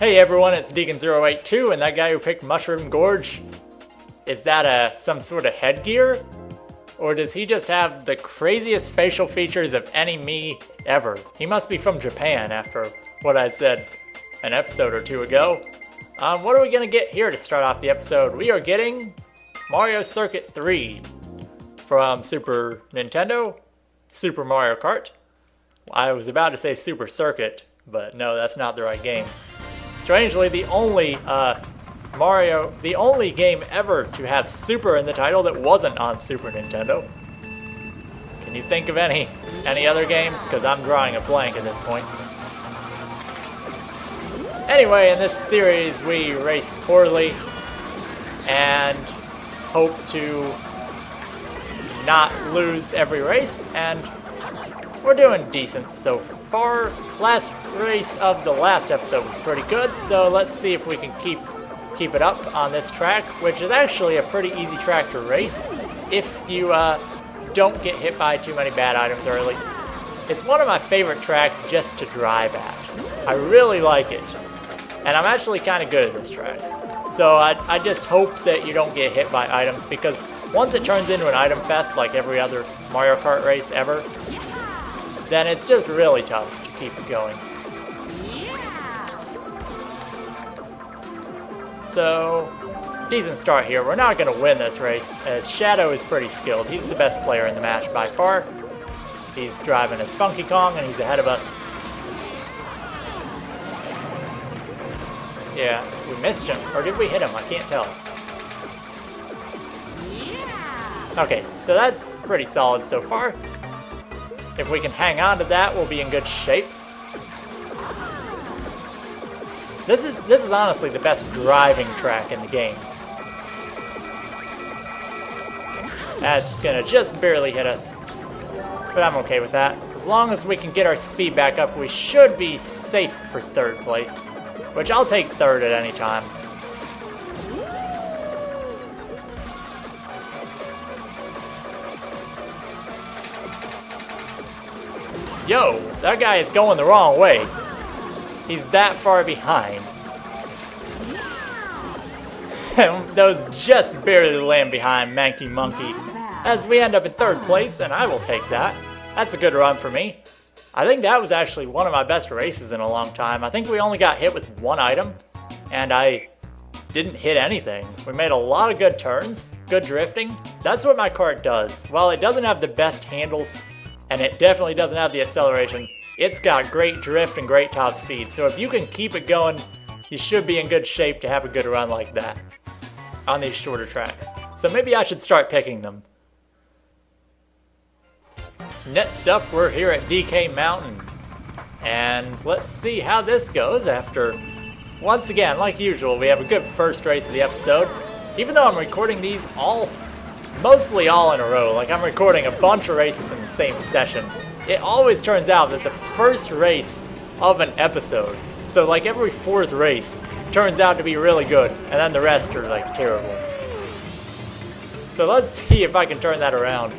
Hey everyone, it's Deacon082, and that guy who picked Mushroom Gorge, is that some sort of headgear? Or does he just have the craziest facial features of any me ever? He must be from Japan after what I said an episode or two ago. What are we gonna get here to start off the episode? We are getting Mario Circuit 3 from Super Nintendo, Super Mario Kart. I was about to say Super Circuit, but no, that's not the right game. Strangely, the only game ever to have Super in the title that wasn't on Super Nintendo. Can you think of any other games? Because I'm drawing a blank at this point. Anyway, in this series, we race poorly and hope to not lose every race, and we're doing decent so far. Last race of the last episode was pretty good, so let's see if we can keep it up on this track, which is actually a pretty easy track to race if you don't get hit by too many bad items early. It's one of my favorite tracks just to drive at. I really like it, and I'm actually kind of good at this track. So I just hope that you don't get hit by items, because once it turns into an item fest like every other Mario Kart race ever, then it's just really tough to keep it going. So, decent start here. We're not going to win this race, as Shadow is pretty skilled. He's the best player in the match by far. He's driving his Funky Kong, and he's ahead of us. Yeah, we missed him. Or did we hit him? I can't tell. Okay, so that's pretty solid so far. If we can hang on to that, we'll be in good shape. This is honestly the best driving track in the game. That's gonna just barely hit us, but I'm okay with that. As long as we can get our speed back up, we should be safe for third place, which I'll take third at any time. Yo, that guy is going the wrong way. He's that far behind. Those just barely land behind Manky Monkey, as we end up in third place, and I will take that. That's a good run for me. I think that was actually one of my best races in a long time. I think we only got hit with one item, and I didn't hit anything. We made a lot of good turns, good drifting. That's what my kart does. While it doesn't have the best handles, and it definitely doesn't have the acceleration, it's got great drift and great top speed. So if you can keep it going, you should be in good shape to have a good run like that on these shorter tracks. So maybe I should start picking them. Next up, we're here at DK Mountain. And let's see how this goes after, once again, like usual, we have a good first race of the episode. Even though I'm recording these mostly all in a row, like I'm recording a bunch of races in the same session, it always turns out that the first race of an episode, so like every fourth race, turns out to be really good, and then the rest are like terrible. So let's see if I can turn that around.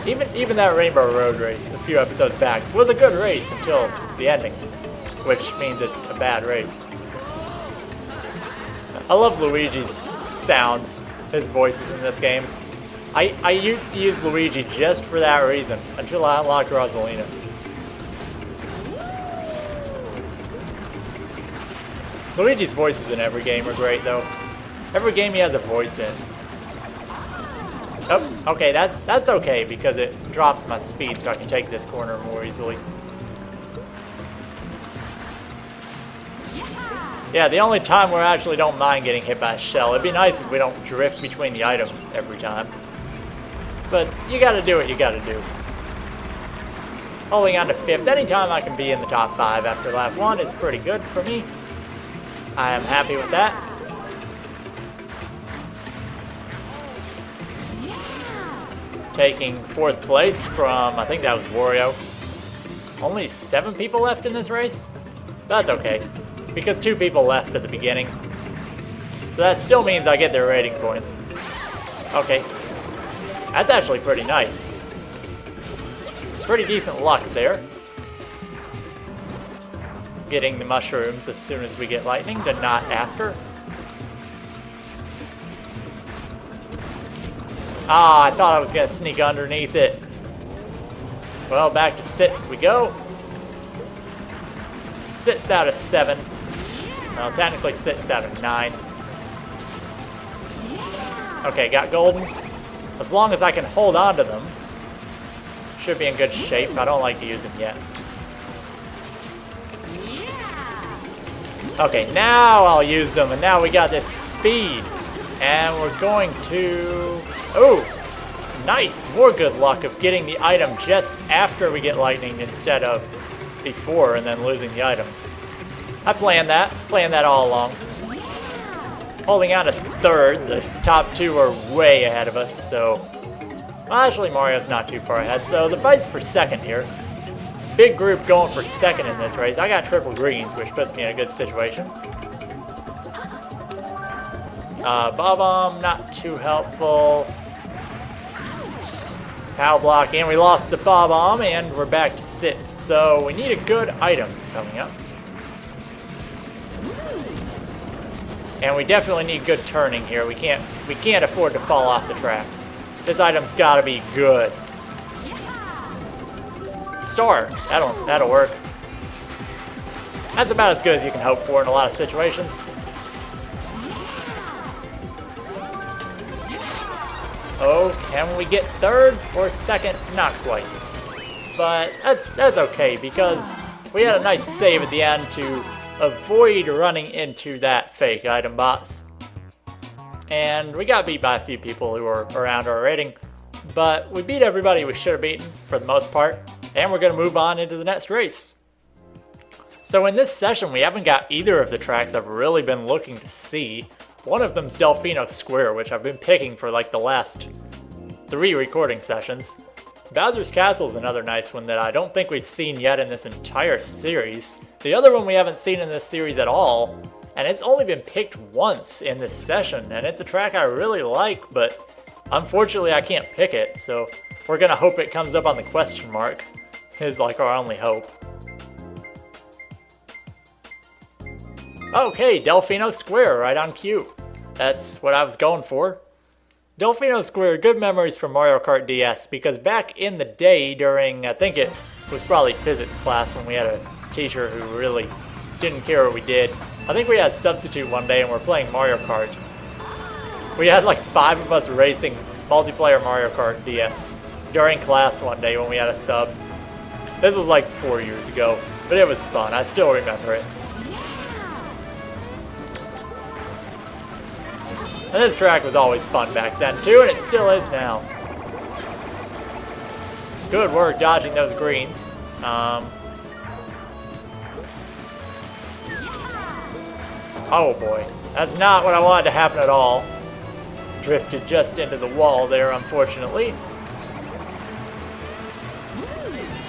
Even that Rainbow Road race a few episodes back was a good race until the ending, which means it's a bad race. I love Luigi's sounds, his voices in this game. I used to use Luigi just for that reason, until I unlocked Rosalina. Luigi's voices in every game are great, though. Every game he has a voice in. Oh, okay, that's okay, because it drops my speed so I can take this corner more easily. Yeah, the only time where I actually don't mind getting hit by a shell. It'd be nice if we don't drift between the items every time. But you gotta do what you gotta do. Holding on to 5th, anytime I can be in the top 5 after lap 1 is pretty good for me. I am happy with that. Taking 4th place from, I think that was Wario. Only 7 people left in this race? That's okay, because 2 people left at the beginning. So that still means I get their rating points. Okay. That's actually pretty nice. Pretty decent luck there. getting the mushrooms as soon as we get lightning, than not after. Ah, I thought I was going to sneak underneath it. Well, back to 6th we go. 6th out of 7. Well, technically 6th out of 9. Okay, got goldens. As long as I can hold on to them, should be in good shape. I don't like to use them yet. Okay, now I'll use them, and now we got this speed. And we're going to... Oh! Nice! More good luck of getting the item just after we get lightning instead of before and then losing the item. I planned that all along. Holding on to 3rd, the top 2 are way ahead of us, so... Well, actually, Mario's not too far ahead, so the fight's for 2nd here. Big group going for 2nd in this race. I got triple greens, which puts me in a good situation. Bob-omb, not too helpful. Pow block, and we lost the Bob-omb, and we're back to 6th. So we need a good item coming up. And we definitely need good turning here. We can't afford to fall off the track. This item's gotta be good. Star, that'll work. That's about as good as you can hope for in a lot of situations. Oh, can we get 3rd or 2nd? Not quite. But that's okay, because we had a nice save at the end to avoid running into that fake item box. And we got beat by a few people who were around our rating, but we beat everybody we should have beaten for the most part, and we're going to move on into the next race. So in this session, we haven't got either of the tracks I've really been looking to see. One of them's Delfino Square, which I've been picking for like the last 3 recording sessions. Bowser's Castle is another nice one that I don't think we've seen yet in this entire series. The other one we haven't seen in this series at all, and it's only been picked once in this session, and it's a track I really like, but unfortunately I can't pick it, so we're gonna hope it comes up on the question mark, is like our only hope. Okay, Delfino Square, right on cue. That's what I was going for. Delfino Square, good memories from Mario Kart DS, because back in the day during, I think it was probably physics class when we had a teacher who really didn't care what we did. I think we had a substitute one day and we're playing Mario Kart. We had like 5 of us racing multiplayer Mario Kart DS during class one day when we had a sub. This was like 4 years ago, but it was fun. I still remember it. And this track was always fun back then too, and it still is now. Good work dodging those greens. Oh boy, that's not what I wanted to happen at all. Drifted just into the wall there, unfortunately.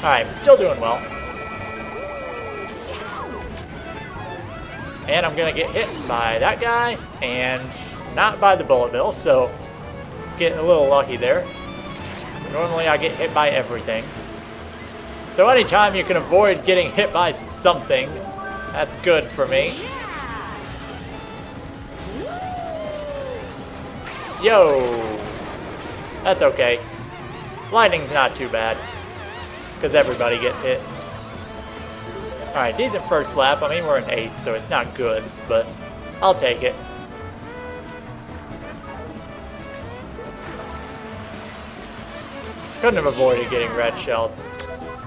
Alright, but still doing well. And I'm gonna get hit by that guy, and not by the bullet bill, so getting a little lucky there. Normally I get hit by everything. So anytime you can avoid getting hit by something, that's good for me. Yo! That's okay. Lightning's not too bad, because everybody gets hit. Alright, decent first lap. I mean, we're in 8th, so it's not good, but I'll take it. Couldn't have avoided getting red shelled.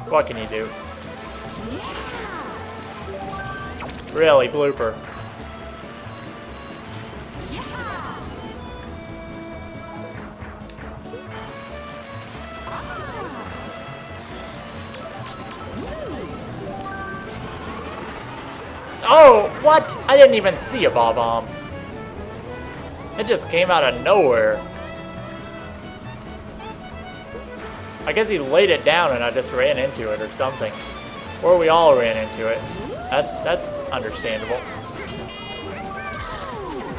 What can you do? Really, blooper. Oh, what? I didn't even see a Bob-omb. It just came out of nowhere. I guess he laid it down and I just ran into it or something. Or we all ran into it. That's understandable.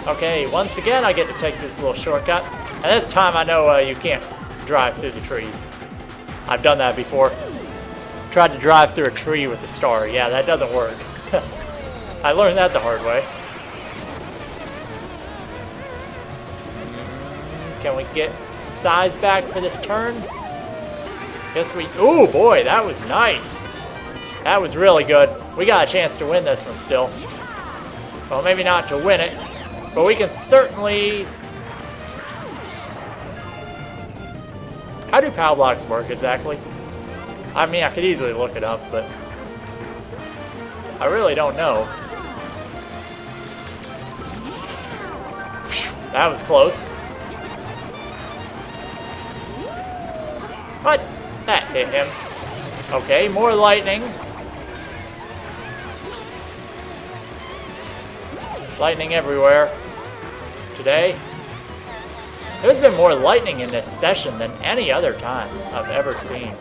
Okay, once again I get to take this little shortcut. And this time I know you can't drive through the trees. I've done that before. Tried to drive through a tree with the star. Yeah, that doesn't work. I learned that the hard way. Can we get size back for this turn? Guess we... Ooh, boy, that was nice. That was really good. We got a chance to win this one still. Well, maybe not to win it, but we can certainly... How do power blocks work exactly? I mean, I could easily look it up, but I really don't know. That was close. What? That hit him. Okay, more lightning. Lightning everywhere today. There's been more lightning in this session than any other time I've ever seen.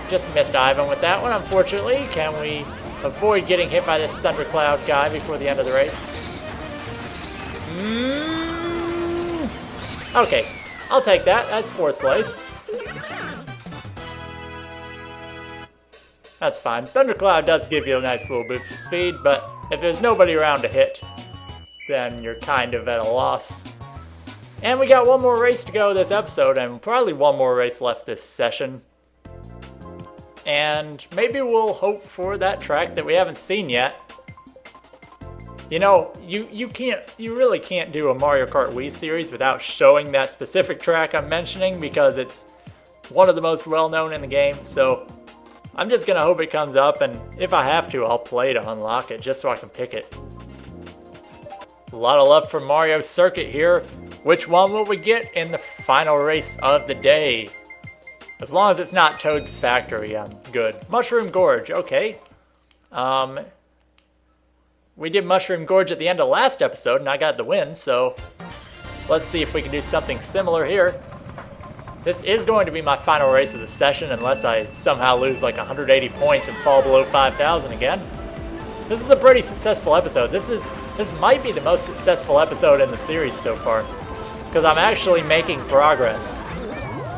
Just missed Ivan with that one, unfortunately. Can we avoid getting hit by this thundercloud guy before the end of the race? Okay, I'll take that. That's 4th place. That's fine. Thundercloud does give you a nice little boost of speed, but if there's nobody around to hit, then you're kind of at a loss. And we got one more race to go this episode, and probably one more race left this session. And maybe we'll hope for that track that we haven't seen yet. You know, you really can't do a Mario Kart Wii series without showing that specific track I'm mentioning, because it's one of the most well-known in the game, so I'm just gonna hope it comes up, and if I have to, I'll play to unlock it, just so I can pick it. A lot of love for Mario Circuit here. Which one will we get in the final race of the day? As long as it's not Toad Factory, I'm good. Mushroom Gorge, okay. We did Mushroom Gorge at the end of last episode, and I got the win, so let's see if we can do something similar here. This is going to be my final race of the session, unless I somehow lose like 180 points and fall below 5,000 again. This is a pretty successful episode. This might be the most successful episode in the series so far, because I'm actually making progress.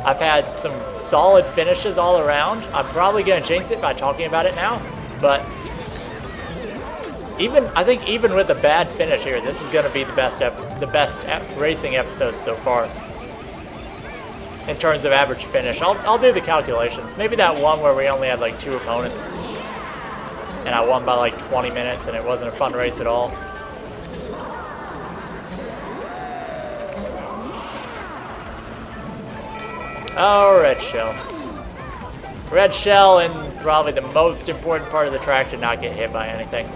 I've had some solid finishes all around. I'm probably going to jinx it by talking about it now, but I think even with a bad finish here, this is going to be the best racing episode so far. In terms of average finish. I'll do the calculations. Maybe that one where we only had like 2 opponents and I won by like 20 minutes and it wasn't a fun race at all. Oh, red shell. Red shell, and probably the most important part of the track to not get hit by anything.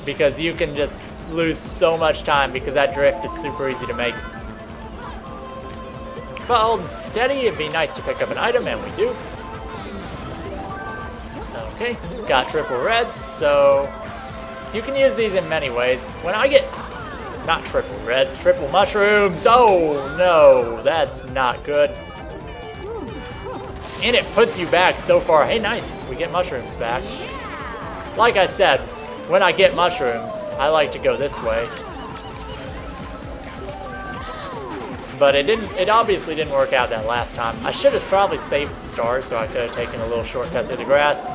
Because you can just lose so much time because that drift is super easy to make. But holding steady, it'd be nice to pick up an item, and we do. Okay, got triple reds, so you can use these in many ways. When I get, not triple reds, triple mushrooms, oh no, that's not good. And it puts you back so far. Hey, nice, we get mushrooms back. Like I said, when I get mushrooms, I like to go this way. But it obviously didn't work out that last time. I should have probably saved the stars so I could have taken a little shortcut through the grass.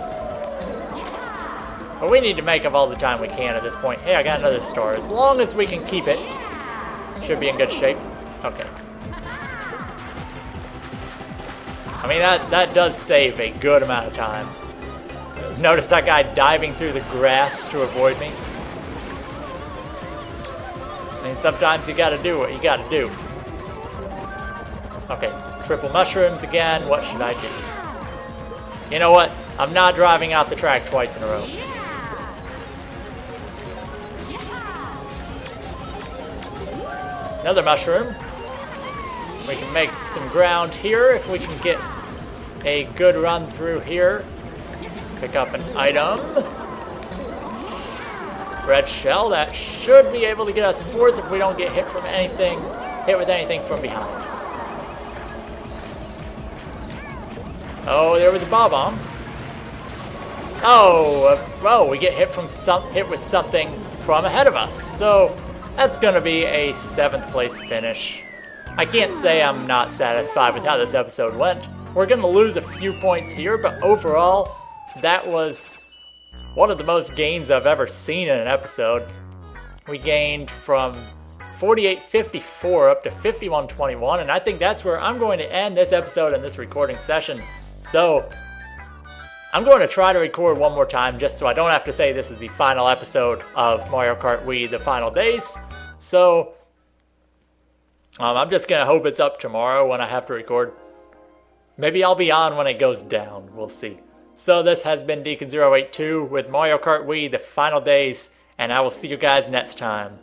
But we need to make up all the time we can at this point. Hey, I got another star. As long as we can keep it, should be in good shape. Okay. I mean, that does save a good amount of time. Notice that guy diving through the grass to avoid me. I mean, sometimes you gotta do what you gotta do. Okay, triple mushrooms again. What should I do? You know what? I'm not driving out the track twice in a row. Another mushroom. We can make some ground here if we can get a good run through here. Pick up an item. Red shell. That should be able to get us 4th if we don't get hit with anything from behind. Oh, there was a bomb. Oh, we get hit with something from ahead of us. So that's going to be a 7th place finish. I can't say I'm not satisfied with how this episode went. We're going to lose a few points here, but overall, that was one of the most gains I've ever seen in an episode. We gained from 48.54 up to 51.21, and I think that's where I'm going to end this episode and this recording session. So I'm going to try to record one more time just so I don't have to say this is the final episode of Mario Kart Wii, the final days. So I'm just going to hope it's up tomorrow when I have to record. Maybe I'll be on when it goes down. We'll see. So this has been Deacon082 with Mario Kart Wii, the final days, and I will see you guys next time.